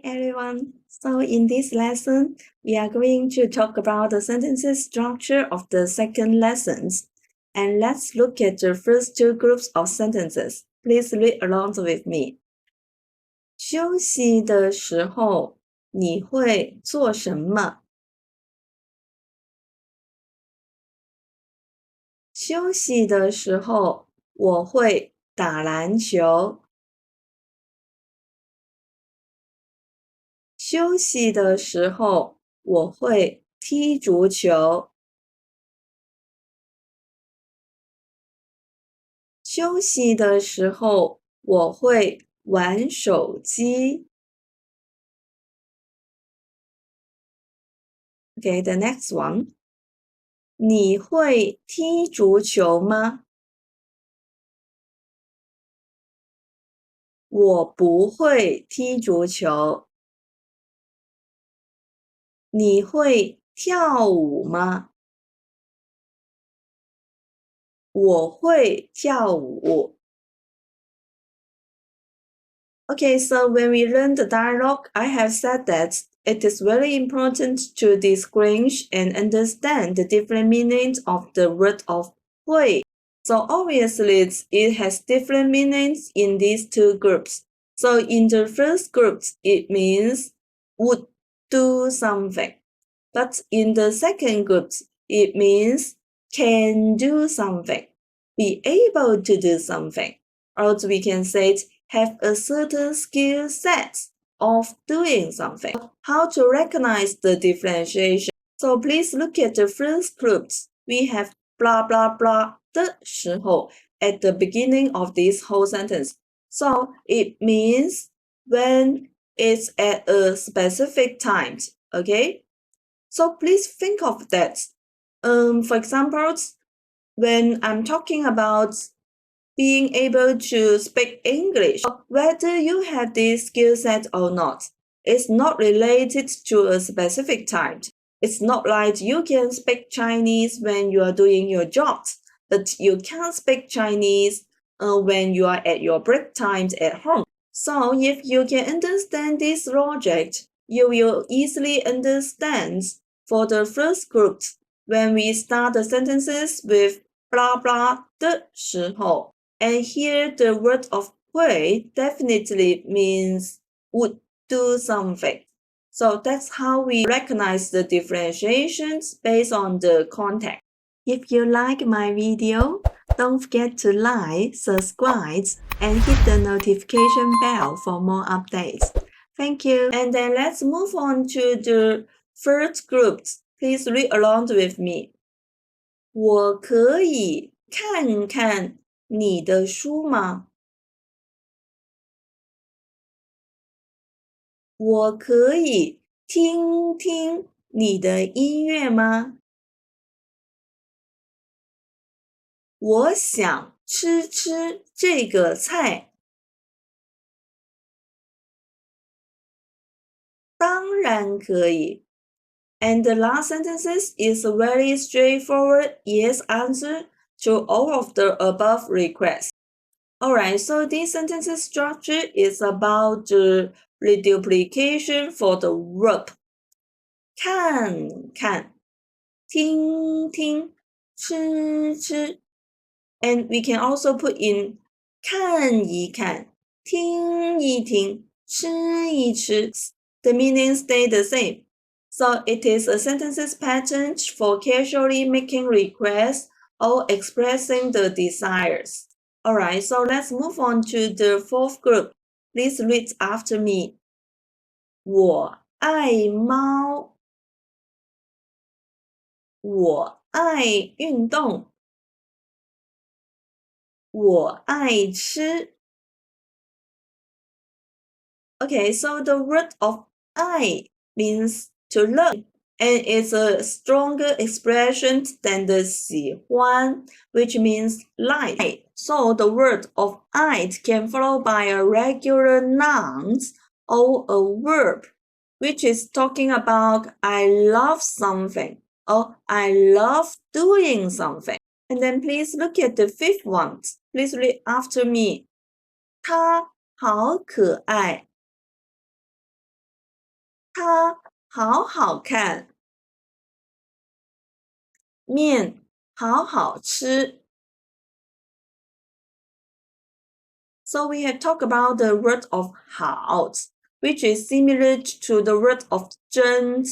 Hi everyone! So in this lesson, we are going to talk about the sentences structure of the second lessons. And let's look at the first two groups of sentences. Please read along with me. 休息的时候，你会做什么？休息的时候，我会打篮球。休息的时候，我会踢足球。休息的时候，我会玩手机。Okay, the next one. 你会踢足球吗？我不会踢足球。你会跳舞吗？我会跳舞。Okay, so when we learn the dialogue, I have said that it is very important to distinguish and understand the different meanings of the word of 会. So obviously, it has different meanings in these two groups. So in the first group, it means would do something. But in the second group, it means can do something, be able to do something. Or we can say have a certain skill set of doing something. How to recognize the differentiation? So please look at the first groups. We have blah blah blah 的时候 at the beginning of this whole sentence. So it means when it's at a specific time, okay? So please think of that. For example, when I'm talking about being able to speak English, whether you have this skill set or not, it's not related to a specific time. It's not like you can speak Chinese when you are doing your job, but you can't speak Chinese when you are at your break times at home. So if you can understand this logic, you will easily understand for the first group when we start the sentences with blah blah 的时候. And here the word of 会 definitely means would do something. So that's how we recognize the differentiations based on the context. If you like my video, don't forget to like, subscribe, and hit the notification bell for more updates. Thank you. And then let's move on to the third group. Please read along with me. 我可以看看你的书吗？我可以听听你的音乐吗？我想吃吃这个菜。当然可以。And the last sentences is a very straightforward yes answer to all of the above requests. Alright, so this sentence structure is about the reduplication for the verb. 看看，听听，吃吃。And we can also put in 看一看，听一听，吃一吃. The meanings stay the same. So it is a sentences pattern for casually making requests or expressing the desires. Alright, so let's move on to the fourth group. Please read after me. 我爱猫。我爱运动。我爱吃。Okay, so the word of 爱 means to love, and it's a stronger expression than the 喜欢, which means like. So the word of 爱 can follow by a regular noun or a verb, which is talking about I love something or I love doing something. And then please look at the fifth one. Please read after me. 他好可爱。它好好看。面好好吃。So we have talked about the word of 好, which is similar to the word of 真,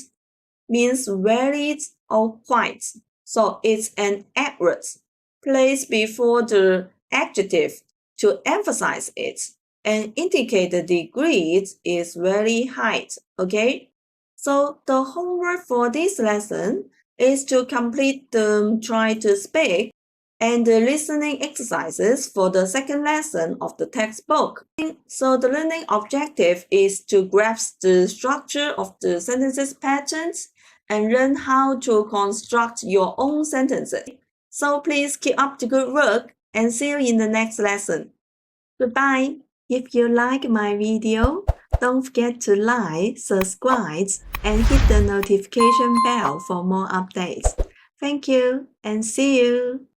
means very or quite. So it's an adverb placed before the adjective to emphasize it and indicate the degree is very high. Okay? So the homework for this lesson is to complete the try to speak and the listening exercises for the second lesson of the textbook. So the learning objective is to grasp the structure of the sentences patterns and learn how to construct your own sentences. So please keep up the good work and see you in the next lesson. Goodbye. If you like my video, don't forget to like, subscribe, and hit the notification bell for more updates. Thank you and see you.